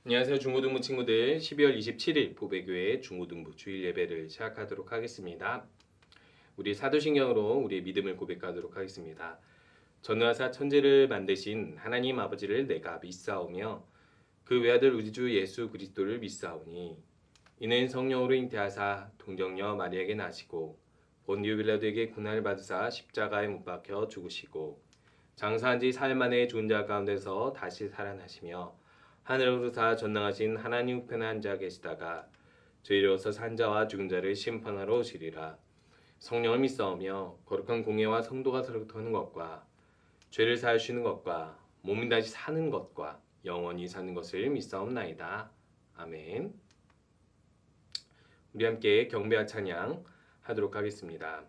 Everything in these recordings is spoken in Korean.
안녕하세요. 중고등부 친구들, 12월 27일 보배교회 중고등부 주일 예배를 시작하도록 하겠습니다. 우리 사도신경으로 우리의 믿음을 고백하도록 하겠습니다. 전능하사 천지를 만드신 하나님 아버지를 내가 믿사오며 그 외아들 우리 주 예수 그리스도를 믿사오니 이는 성령으로 잉태하사 동정녀 마리아에게 나시고 본디오 빌라도에게 고난을 받으사 십자가에 못 박혀 죽으시고 장사한 지 사흘 만에 죽은 자 가운데서 다시 살아나시며 하늘으로서 전능하신 하나님 우편에 앉아 계시다가 저희로서 산 자와 죽은 자를 심판하러 오시리라. 성령을 믿사오며 거룩한 공예와 성도가 서로하는 것과 죄를 사하시는 것과 몸이 다시 사는 것과 영원히 사는 것을 믿사옵나이다. 아멘. 우리 함께 경배와 찬양 하도록 하겠습니다.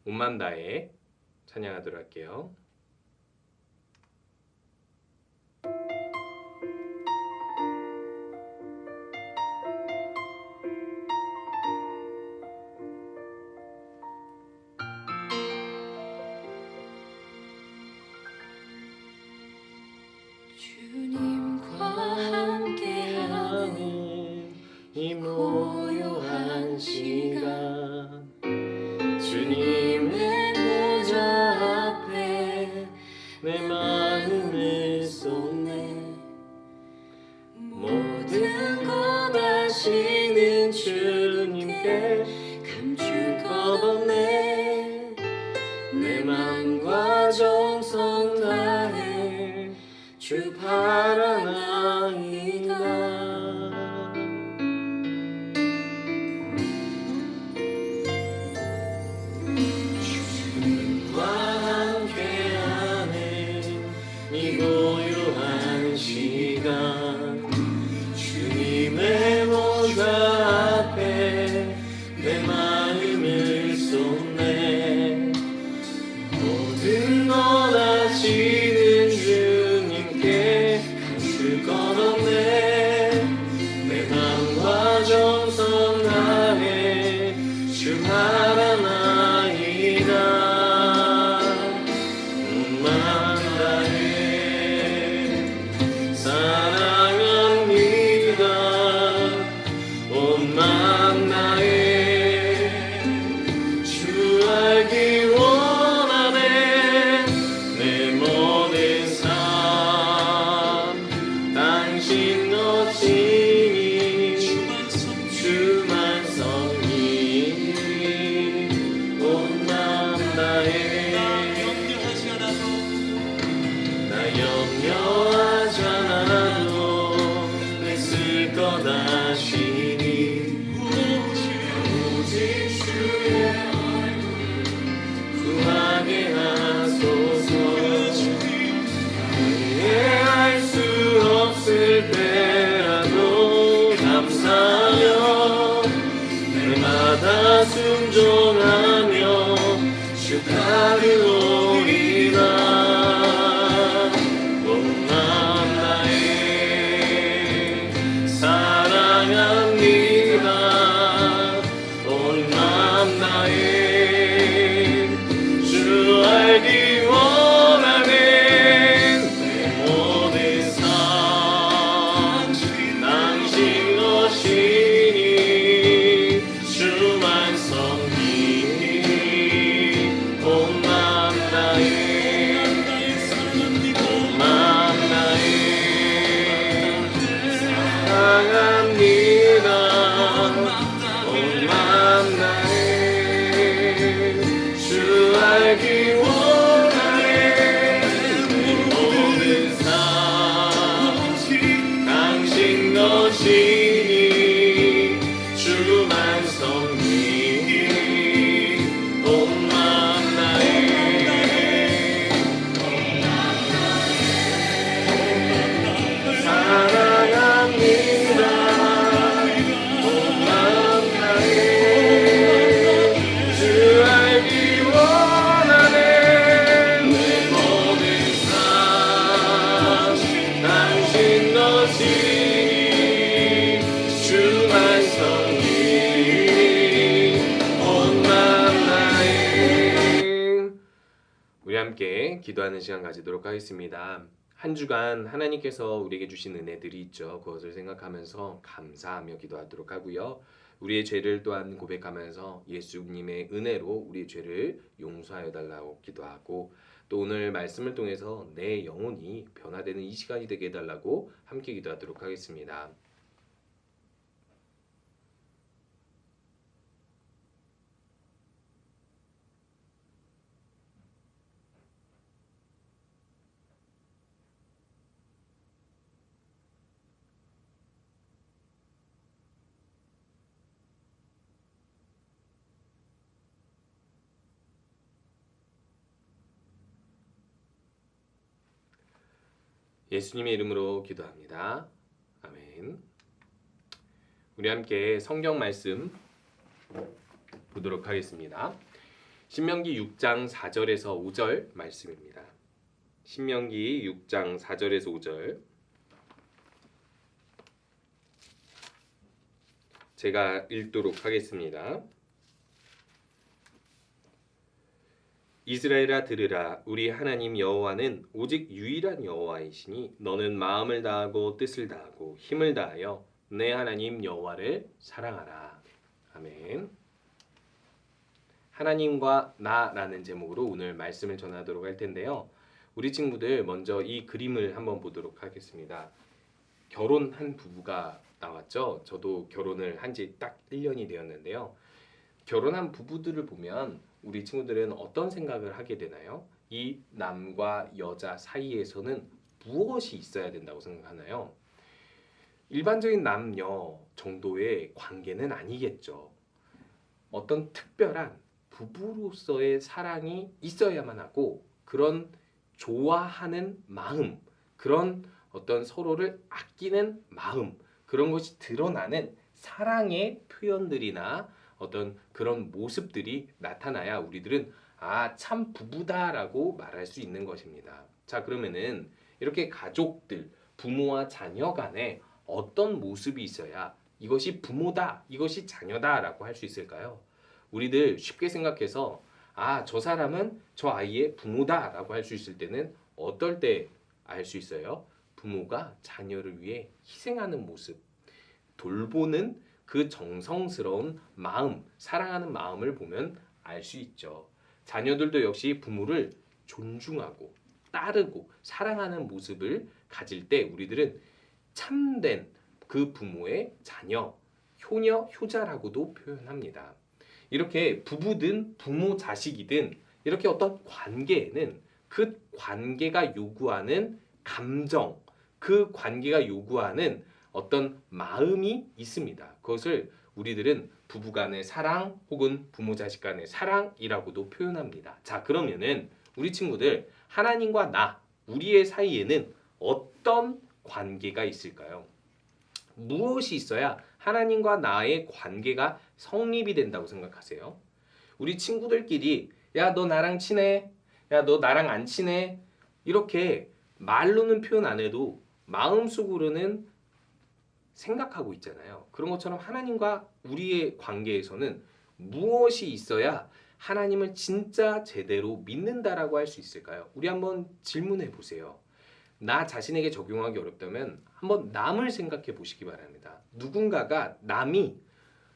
온 마음 다해 찬양하도록 할게요. 주님과 함께하는 이 고요한 시간, 주님의 보좌 앞에 내 마음을 쏟네. 모든 것 아시는 주님께 감출 것 없네. 내 맘과 정성 다해 주 바라나이다. 주님과 함께하는 이 고요한 시간, 주님의 보좌 앞에 내 마음을 쏟네. 모든 것 아시는 주님께 감출 것 없네. 내 맘과 정성 다해 주 바라나이다. 온 마음 다해 사랑합니다. 온 마음 다해 주 알기 원하네. 내 모든 삶 당신 것이니 주만 성이니 온 마음 다해 나 염려하지 않아도 애쓸 것 아시니 오직 주의 얼굴 구하게 하소서. 이해할 수 없을 때라도 감사하며 날마다 순종하며 주 따르오리라. 온 마음 다해 사랑합니다. 온 마음 다해 주 알기 원하네. 내 모든 삶 당신 것이니 주만 섬기니 온 마음 다해 온 마음 다해 사랑합니다. 온 마음 다해 주 알기 원하네. 내 모든 삶 당신 것이니 주만 섬기니 온 마음 다해 사랑합니다. 온 마음 다해 주 알기 원하네. 내 모든 삶 당신 것이니 주만 섬기니 온 마음 다해. 우리 함께 기도하는 시간 가지도록 하겠습니다. 한 주간 하나님께서 우리에게 주신 은혜들이 있죠. 그것을 생각하면서 감사하며 기도하도록 하고요. 우리의 죄를 또한 고백하면서 예수님의 은혜로 우리의 죄를 용서하여 달라고 기도하고, 또 오늘 말씀을 통해서 내 영혼이 변화되는 이 시간이 되게 해달라고 함께 기도하도록 하겠습니다. 예수님의 이름으로 기도합니다. 아멘. 우리 함께 성경 말씀 보도록 하겠습니다. 신명기 6장 4절에서 5절 말씀입니다. 신명기 6장 4절에서 5절, 제가 읽도록 하겠습니다. 이스라엘아 들으라. 우리 하나님 여호와는 오직 유일한 여호와이시니 너는 마음을 다하고 뜻을 다하고 힘을 다하여 내 하나님 여호와를 사랑하라. 아멘. 하나님과 나라는 제목으로 오늘 말씀을 전하도록 할 텐데요. 우리 친구들 먼저 이 그림을 한번 보도록 하겠습니다. 결혼한 부부가 나왔죠. 저도 결혼을 한 지 딱 1년이 되었는데요. 결혼한 부부들을 보면 우리 친구들은 어떤 생각을 하게 되나요? 이 남과 여자 사이에서는 무엇이 있어야 된다고 생각하나요? 일반적인 남녀 정도의 관계는 아니겠죠. 어떤 특별한 부부로서의 사랑이 있어야만 하고, 그런 좋아하는 마음, 그런 어떤 서로를 아끼는 마음, 그런 것이 드러나는 사랑의 표현들이나 어떤 그런 모습들이 나타나야 우리들은 참 부부다라고 말할 수 있는 것입니다. 자, 그러면은 이렇게 가족들, 부모와 자녀 간에 어떤 모습이 있어야 이것이 부모다, 이것이 자녀다라고 할 수 있을까요? 우리들 쉽게 생각해서 저 사람은 저 아이의 부모다라고 할 수 있을 때는 어떨 때 알 수 있어요? 부모가 자녀를 위해 희생하는 모습, 돌보는 그 정성스러운 마음, 사랑하는 마음을 보면 알 수 있죠. 자녀들도 역시 부모를 존중하고 따르고 사랑하는 모습을 가질 때 우리들은 참된 그 부모의 자녀, 효녀, 효자라고도 표현합니다. 이렇게 부부든 부모 자식이든 이렇게 어떤 관계에는 그 관계가 요구하는 감정, 그 관계가 요구하는 어떤 마음이 있습니다. 그것을 우리들은 부부간의 사랑 혹은 부모 자식 간의 사랑이라고도 표현합니다. 자, 그러면은 우리 친구들, 하나님과 나, 우리의 사이에는 어떤 관계가 있을까요? 무엇이 있어야 하나님과 나의 관계가 성립이 된다고 생각하세요? 우리 친구들끼리 야, 너 나랑 친해? 야, 너 나랑 안 친해? 이렇게 말로는 표현 안 해도 마음속으로는 생각하고 있잖아요. 그런 것처럼 하나님과 우리의 관계에서는 무엇이 있어야 하나님을 진짜 제대로 믿는다라고 할 수 있을까요? 우리 한번 질문해 보세요. 나 자신에게 적용하기 어렵다면 한번 남을 생각해 보시기 바랍니다. 누군가가 남이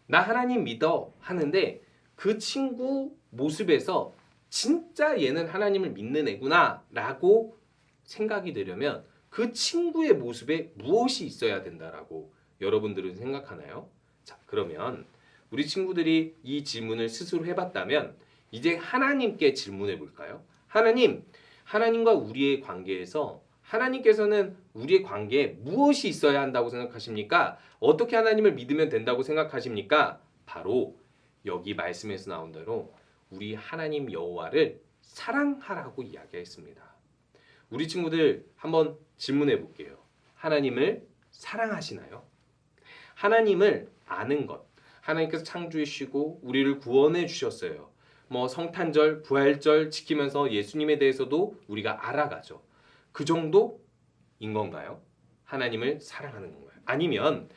나 하나님 믿어 하는데 그 친구 모습에서 진짜 얘는 하나님을 믿는 애구나 라고 생각이 되려면 그 친구의 모습에 무엇이 있어야 된다라고 여러분들은 생각하나요? 자, 그러면 우리 친구들이 이 질문을 스스로 해봤다면 이제 하나님께 질문해 볼까요? 하나님, 하나님과 우리의 관계에서 하나님께서는 우리의 관계에 무엇이 있어야 한다고 생각하십니까? 어떻게 하나님을 믿으면 된다고 생각하십니까? 바로 여기 말씀에서 나온 대로 우리 하나님 여호와를 사랑하라고 이야기했습니다. 우리 친구들 한번 질문해 볼게요. 하나님을 사랑하시나요? 하나님을 아는 것, 하나님께서 창조해 주시고 우리를 구원해 주셨어요. 성탄절, 부활절 지키면서 예수님에 대해서도 우리가 알아가죠. 그 정도인 건가요? 하나님을 사랑하는 건가요? 아니면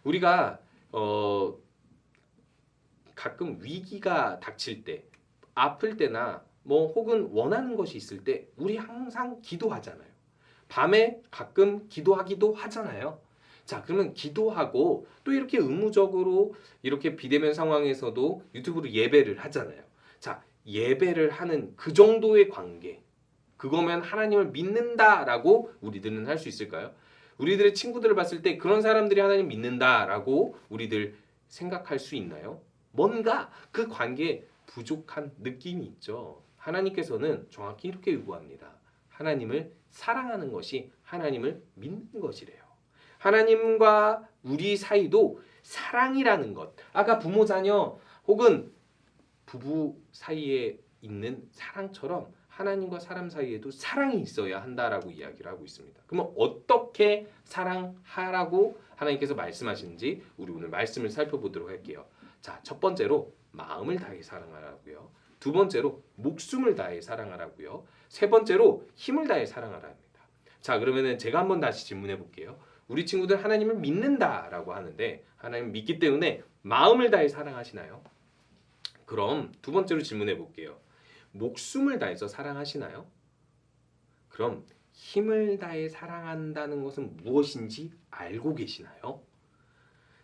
우리가 가끔 위기가 닥칠 때, 아플 때나 혹은 원하는 것이 있을 때 우리 항상 기도하잖아요. 밤에 가끔 기도하기도 하잖아요. 자, 그러면 기도하고 또 이렇게 의무적으로 이렇게 비대면 상황에서도 유튜브로 예배를 하잖아요. 자, 예배를 하는 그 정도의 관계, 그거면 하나님을 믿는다라고 우리들은 할 수 있을까요? 우리들의 친구들을 봤을 때 그런 사람들이 하나님 믿는다라고 우리들 생각할 수 있나요? 뭔가 그 관계에 부족한 느낌이 있죠. 하나님께서는 정확히 이렇게 요구합니다. 하나님을 사랑하는 것이 하나님을 믿는 것이래요. 하나님과 우리 사이도 사랑이라는 것. 아까 부모 자녀 혹은 부부 사이에 있는 사랑처럼 하나님과 사람 사이에도 사랑이 있어야 한다라고 이야기를 하고 있습니다. 그러면 어떻게 사랑하라고 하나님께서 말씀하시는지 우리 오늘 말씀을 살펴보도록 할게요. 자, 첫 번째로 마음을 다해 사랑하라고요. 두 번째로 목숨을 다해 사랑하라고요. 세 번째로 힘을 다해 사랑하라 합니다. 자, 그러면은 제가 한번 다시 질문해 볼게요. 우리 친구들 하나님을 믿는다라고 하는데 하나님 믿기 때문에 마음을 다해 사랑하시나요? 그럼 두 번째로 질문해 볼게요. 목숨을 다해서 사랑하시나요? 그럼 힘을 다해 사랑한다는 것은 무엇인지 알고 계시나요?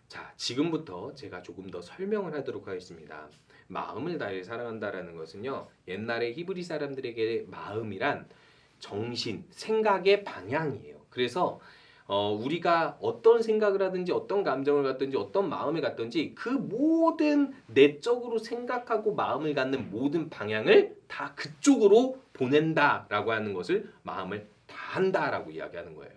자, 지금부터 제가 조금 더 설명을 하도록 하겠습니다. 마음을 다해 사랑한다라는 것은요, 옛날에 히브리 사람들에게 마음이란 정신, 생각의 방향이에요. 그래서 우리가 어떤 생각을 하든지 어떤 감정을 갖든지 어떤 마음을 갖든지 그 모든 내적으로 생각하고 마음을 갖는 모든 방향을 다 그쪽으로 보낸다라고 하는 것을 마음을 다한다라고 이야기하는 거예요.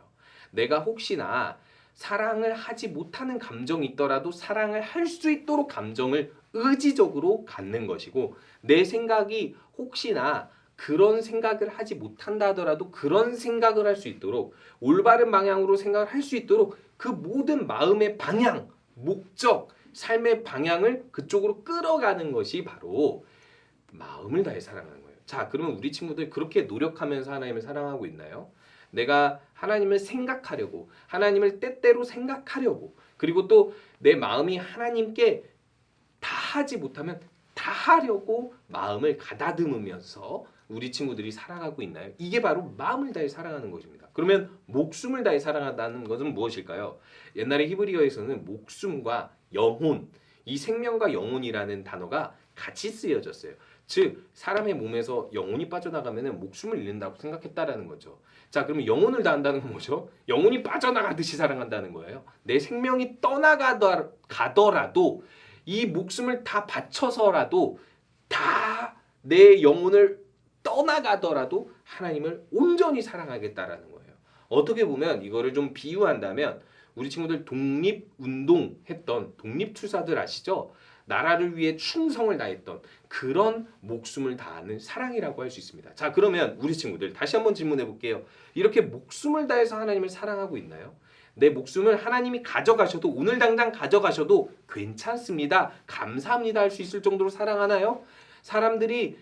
내가 혹시나 사랑을 하지 못하는 감정이 있더라도 사랑을 할 수 있도록 감정을 의지적으로 갖는 것이고, 내 생각이 혹시나 그런 생각을 하지 못한다 하더라도 그런 생각을 할 수 있도록 올바른 방향으로 생각을 할 수 있도록 그 모든 마음의 방향, 목적, 삶의 방향을 그쪽으로 끌어가는 것이 바로 마음을 다해 사랑하는 거예요. 자, 그러면 우리 친구들 그렇게 노력하면서 하나님을 사랑하고 있나요? 내가 하나님을 생각하려고, 하나님을 때때로 생각하려고, 그리고 또 내 마음이 하나님께 다 하지 못하면 다 하려고 마음을 가다듬으면서 우리 친구들이 살아가고 있나요? 이게 바로 마음을 다해 사랑하는 것입니다. 그러면 목숨을 다해 사랑한다는 것은 무엇일까요? 옛날에 히브리어에서는 목숨과 영혼, 이 생명과 영혼이라는 단어가 같이 쓰여졌어요. 즉, 사람의 몸에서 영혼이 빠져나가면 목숨을 잃는다고 생각했다라는 거죠. 자, 그러면 영혼을 다한다는 건 뭐죠? 영혼이 빠져나가듯이 사랑한다는 거예요. 내 생명이 떠나가더라도 이 목숨을 다 바쳐서라도 다 내 영혼을 떠나가더라도 하나님을 온전히 사랑하겠다라는 거예요. 어떻게 보면 이거를 좀 비유한다면 우리 친구들 독립운동 했던 독립투사들 아시죠? 나라를 위해 충성을 다했던 그런 목숨을 다하는 사랑이라고 할 수 있습니다. 자, 그러면 우리 친구들 다시 한번 질문해 볼게요. 이렇게 목숨을 다해서 하나님을 사랑하고 있나요? 내 목숨을 하나님이 가져가셔도, 오늘 당장 가져가셔도 괜찮습니다, 감사합니다 할 수 있을 정도로 사랑하나요? 사람들이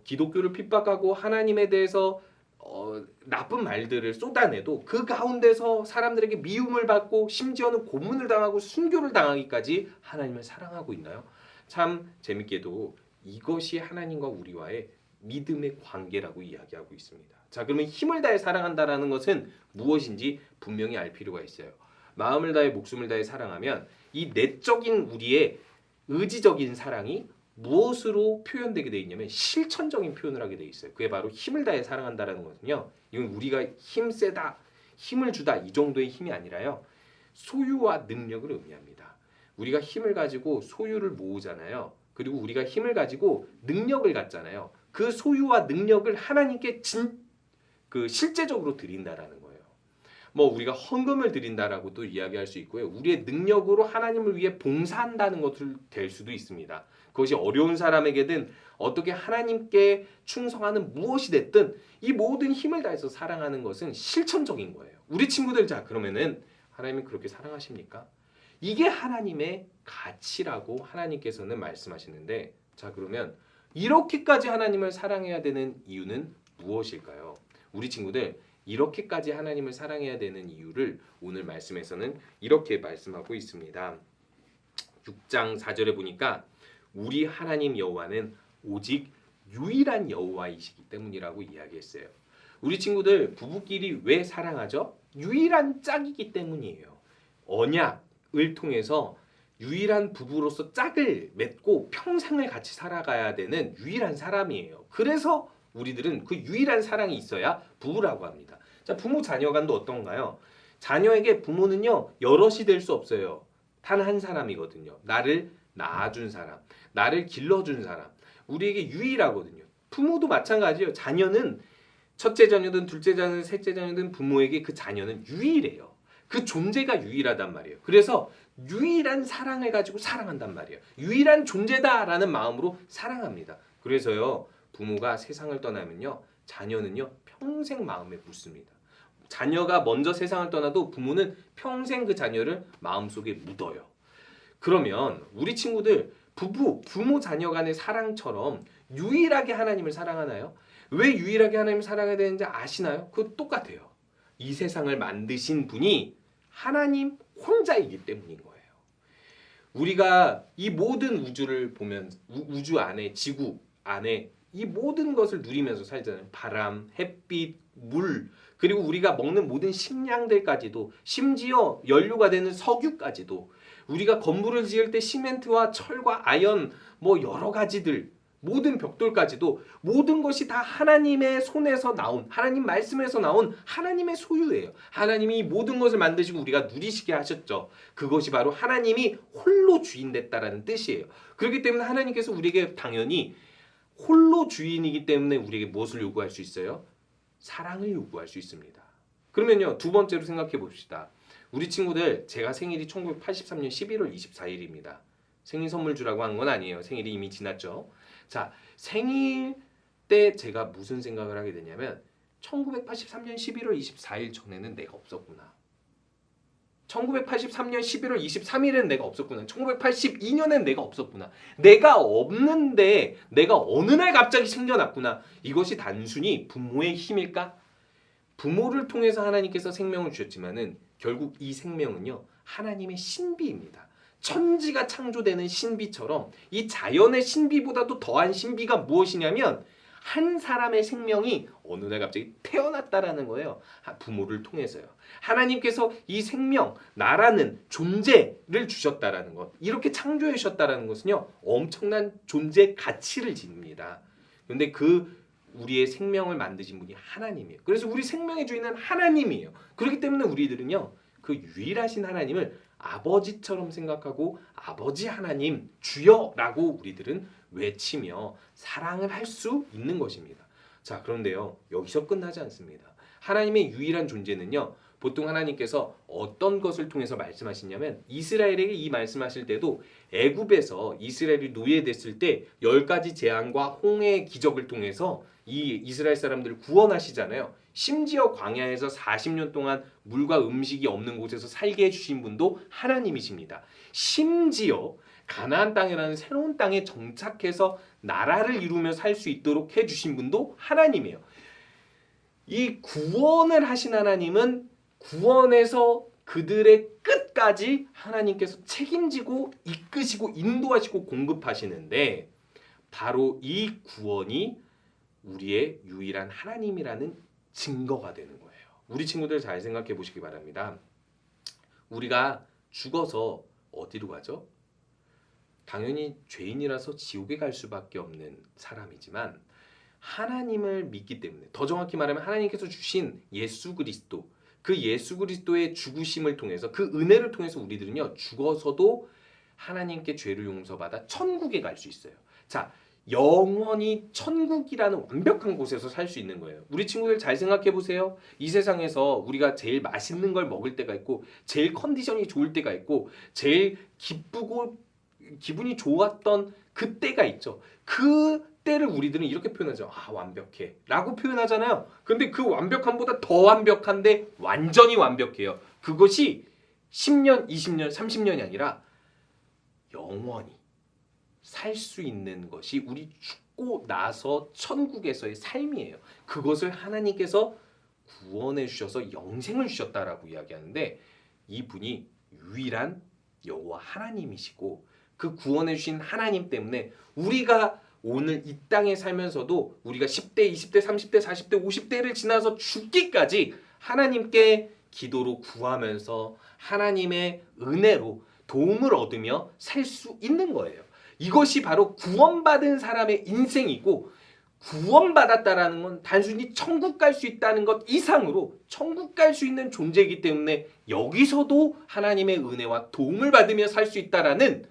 기독교를 핍박하고 하나님에 대해서 나쁜 말들을 쏟아내도 그 가운데서 사람들에게 미움을 받고 심지어는 고문을 당하고 순교를 당하기까지 하나님을 사랑하고 있나요? 참 재밌게도 이것이 하나님과 우리와의 믿음의 관계라고 이야기하고 있습니다. 자, 그러면 힘을 다해 사랑한다라는 것은 무엇인지 분명히 알 필요가 있어요. 마음을 다해 목숨을 다해 사랑하면 이 내적인 우리의 의지적인 사랑이 무엇으로 표현되게 돼 있냐면 실천적인 표현을 하게 돼 있어요. 그게 바로 힘을 다해 사랑한다라는 것은요, 이건 우리가 힘 세다, 힘을 주다 이 정도의 힘이 아니라요, 소유와 능력을 의미합니다. 우리가 힘을 가지고 소유를 모으잖아요. 그리고 우리가 힘을 가지고 능력을 갖잖아요. 그 소유와 능력을 하나님께 실제적으로 드린다라는 거예요. 뭐 우리가 헌금을 드린다라고도 이야기할 수 있고요. 우리의 능력으로 하나님을 위해 봉사한다는 것을 될 수도 있습니다. 그것이 어려운 사람에게든 어떻게 하나님께 충성하는 무엇이 됐든 이 모든 힘을 다해서 사랑하는 것은 실천적인 거예요. 우리 친구들, 자, 그러면은 하나님이 그렇게 사랑하십니까? 이게 하나님의 가치라고 하나님께서는 말씀하시는데, 자, 그러면 이렇게까지 하나님을 사랑해야 되는 이유는 무엇일까요? 우리 친구들, 이렇게까지 하나님을 사랑해야 되는 이유를 오늘 말씀에서는 이렇게 말씀하고 있습니다. 6장 4절에 보니까 우리 하나님 여호와는 오직 유일한 여호와이시기 때문이라고 이야기했어요. 우리 친구들 부부끼리 왜 사랑하죠? 유일한 짝이기 때문이에요. 언약을 통해서 유일한 부부로서 짝을 맺고 평생을 같이 살아가야 되는 유일한 사람이에요. 그래서 우리들은 그 유일한 사랑이 있어야 부부라고 합니다. 자, 부모 자녀 간도 어떤가요? 자녀에게 부모는요 여럿이 될 수 없어요. 단 한 사람이거든요. 나를 낳아준 사람, 나를 길러준 사람, 우리에게 유일하거든요. 부모도 마찬가지예요. 자녀는 첫째 자녀든 둘째 자녀든 셋째 자녀든 부모에게 그 자녀는 유일해요. 그 존재가 유일하단 말이에요. 그래서 유일한 사랑을 가지고 사랑한단 말이에요. 유일한 존재다라는 마음으로 사랑합니다. 그래서요 부모가 세상을 떠나면요 자녀는요 평생 마음에 묻습니다. 자녀가 먼저 세상을 떠나도 부모는 평생 그 자녀를 마음속에 묻어요. 그러면 우리 친구들 부모 자녀 간의 사랑처럼 유일하게 하나님을 사랑하나요? 왜 유일하게 하나님을 사랑해야 되는지 아시나요? 그거 똑같아요. 이 세상을 만드신 분이 하나님 혼자이기 때문인 거예요. 우리가 이 모든 우주를 보면 우주 안에 지구 안에 이 모든 것을 누리면서 살잖아요. 바람, 햇빛, 물, 그리고 우리가 먹는 모든 식량들까지도 심지어 연료가 되는 석유까지도 우리가 건물을 지을 때 시멘트와 철과 아연 뭐 여러 가지들 모든 벽돌까지도 모든 것이 다 하나님의 손에서 나온 하나님 말씀에서 나온 하나님의 소유예요. 하나님이 모든 것을 만드시고 우리가 누리시게 하셨죠. 그것이 바로 하나님이 홀로 주인 됐다라는 뜻이에요. 그렇기 때문에 하나님께서 우리에게 당연히 홀로 주인이기 때문에 우리에게 무엇을 요구할 수 있어요? 사랑을 요구할 수 있습니다. 그러면요 두 번째로 생각해 봅시다. 우리 친구들 제가 생일이 1983년 11월 24일입니다. 생일 선물 주라고 한 건 아니에요. 생일이 이미 지났죠. 자, 생일 때 제가 무슨 생각을 하게 되냐면 1983년 11월 24일 전에는 내가 없었구나. 1983년 11월 23일엔 내가 없었구나. 1982년엔 내가 없었구나. 내가 없는데 내가 어느 날 갑자기 생겨났구나. 이것이 단순히 부모의 힘일까? 부모를 통해서 하나님께서 생명을 주셨지만은 결국 이 생명은요 하나님의 신비입니다. 천지가 창조되는 신비처럼 이 자연의 신비보다도 더한 신비가 무엇이냐면 한 사람의 생명이 어느 날 갑자기 태어났다라는 거예요. 부모를 통해서요. 하나님께서 이 생명, 나라는 존재를 주셨다라는 것, 이렇게 창조해 주셨다라는 것은요 엄청난 존재 가치를 지닙니다. 그런데 그 우리의 생명을 만드신 분이 하나님이에요. 그래서 우리 생명의 주인은 하나님이에요. 그렇기 때문에 우리들은요 그 유일하신 하나님을 아버지처럼 생각하고 아버지 하나님 주여라고 우리들은 외치며 사랑을 할 수 있는 것입니다. 자, 그런데요 여기서 끝나지 않습니다. 하나님의 유일한 존재는요 보통 하나님께서 어떤 것을 통해서 말씀하시냐면 이스라엘에게 이 말씀하실 때도 애굽에서 이스라엘이 노예됐을 때 10가지 재앙과 홍해의 기적을 통해서 이 이스라엘 사람들을 구원하시잖아요. 심지어 광야에서 40년 동안 물과 음식이 없는 곳에서 살게 해주신 분도 하나님이십니다. 심지어 가나안 땅이라는 새로운 땅에 정착해서 나라를 이루며 살 수 있도록 해주신 분도 하나님이에요. 이 구원을 하신 하나님은 구원에서 그들의 끝까지 하나님께서 책임지고 이끄시고 인도하시고 공급하시는데 바로 이 구원이 우리의 유일한 하나님이라는 증거가 되는 거예요. 우리 친구들 잘 생각해 보시기 바랍니다. 우리가 죽어서 어디로 가죠? 당연히 죄인이라서 지옥에 갈 수밖에 없는 사람이지만 하나님을 믿기 때문에 더 정확히 말하면 하나님께서 주신 예수 그리스도 그 예수 그리스도의 죽으심을 통해서 그 은혜를 통해서 우리들은요 죽어서도 하나님께 죄를 용서받아 천국에 갈 수 있어요. 자, 영원히 천국이라는 완벽한 곳에서 살 수 있는 거예요. 우리 친구들 잘 생각해 보세요. 이 세상에서 우리가 제일 맛있는 걸 먹을 때가 있고 제일 컨디션이 좋을 때가 있고 제일 기쁘고 기분이 좋았던 그때가 있죠. 그 때를 우리들은 이렇게 표현하죠. 아, 완벽해 라고 표현하잖아요. 근데 그 완벽함보다 더 완벽한데 완전히 완벽해요. 그것이 10년, 20년, 30년이 아니라 영원히 살 수 있는 것이 우리 죽고 나서 천국에서의 삶이에요. 그것을 하나님께서 구원해 주셔서 영생을 주셨다라고 이야기하는데 이분이 유일한 여호와 하나님이시고 그 구원해 주신 하나님 때문에 우리가 오늘 이 땅에 살면서도 우리가 10대, 20대, 30대, 40대, 50대를 지나서 죽기까지 하나님께 기도로 구하면서 하나님의 은혜로 도움을 얻으며 살 수 있는 거예요. 이것이 바로 구원받은 사람의 인생이고, 구원받았다라는 건 단순히 천국 갈 수 있다는 것 이상으로 천국 갈 수 있는 존재이기 때문에 여기서도 하나님의 은혜와 도움을 받으며 살 수 있다라는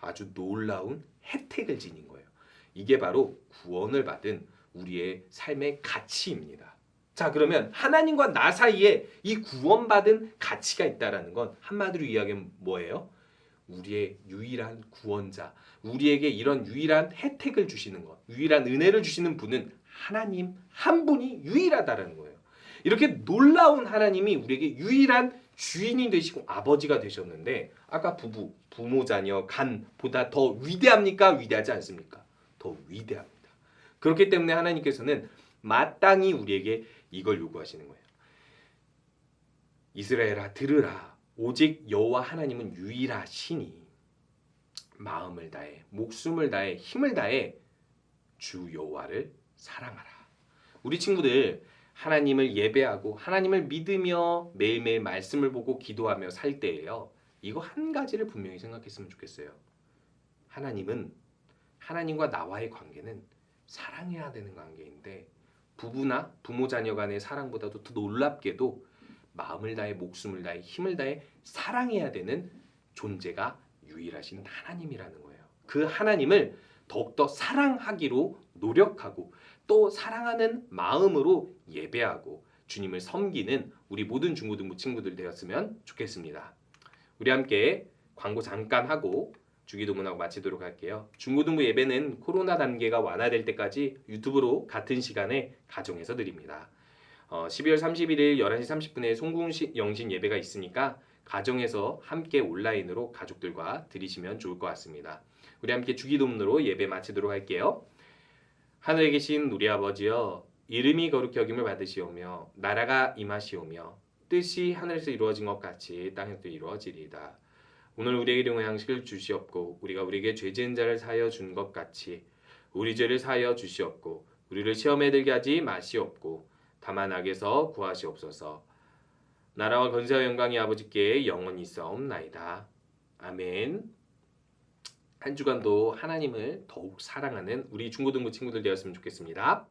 아주 놀라운 혜택을 지닌 거예요. 이게 바로 구원을 받은 우리의 삶의 가치입니다. 자, 그러면 하나님과 나 사이에 이 구원받은 가치가 있다라는 건 한마디로 이야기하면 뭐예요? 우리의 유일한 구원자, 우리에게 이런 유일한 혜택을 주시는 것, 유일한 은혜를 주시는 분은 하나님 한 분이 유일하다라는 거예요. 이렇게 놀라운 하나님이 우리에게 유일한 주인이 되시고 아버지가 되셨는데, 아까 부모, 자녀, 간보다 더 위대합니까? 위대하지 않습니까? 더 위대합니다. 그렇기 때문에 하나님께서는 마땅히 우리에게 이걸 요구하시는 거예요. 이스라엘아, 들으라. 오직 여호와 하나님은 유일하시니 마음을 다해, 목숨을 다해, 힘을 다해 주 여호와를 사랑하라. 우리 친구들, 하나님을 예배하고 하나님을 믿으며 매일매일 말씀을 보고 기도하며 살 때예요. 이거 한 가지를 분명히 생각했으면 좋겠어요. 하나님과 나와의 관계는 사랑해야 되는 관계인데, 부부나 부모 자녀 간의 사랑보다도 더 놀랍게도 마음을 다해, 목숨을 다해, 힘을 다해 사랑해야 되는 존재가 유일하신 하나님이라는 거예요. 그 하나님을 더욱더 사랑하기로 노력하고 또 사랑하는 마음으로 예배하고 주님을 섬기는 우리 모든 중고등부 친구들 되었으면 좋겠습니다. 우리 함께 광고 잠깐 하고 주기도문하고 마치도록 할게요. 중고등부 예배는 코로나 단계가 완화될 때까지 유튜브로 같은 시간에 가정에서 드립니다. 12월 31일 11시 30분에 송궁영신 예배가 있으니까 가정에서 함께 온라인으로 가족들과 드리시면 좋을 것 같습니다. 우리 함께 주기도문으로 예배 마치도록 할게요. 하늘에 계신 우리 아버지여, 이름이 거룩히 여김을 받으시오며 나라가 임하시오며 뜻이 하늘에서 이루어진 것 같이 땅에서도 이루어지리이다. 오늘 우리에게 일용할 양식을 주시옵고 우리가 우리에게 죄 지은 자를 사하여 준 것 같이 우리 죄를 사하여 주시옵고 우리를 시험에 들게 하지 마시옵고 다만 악에서 구하시옵소서. 나라와 권세와 영광이 아버지께 영원히 있사옵나이다. 아멘. 한 주간도 하나님을 더욱 사랑하는 우리 중고등부 친구들 되었으면 좋겠습니다.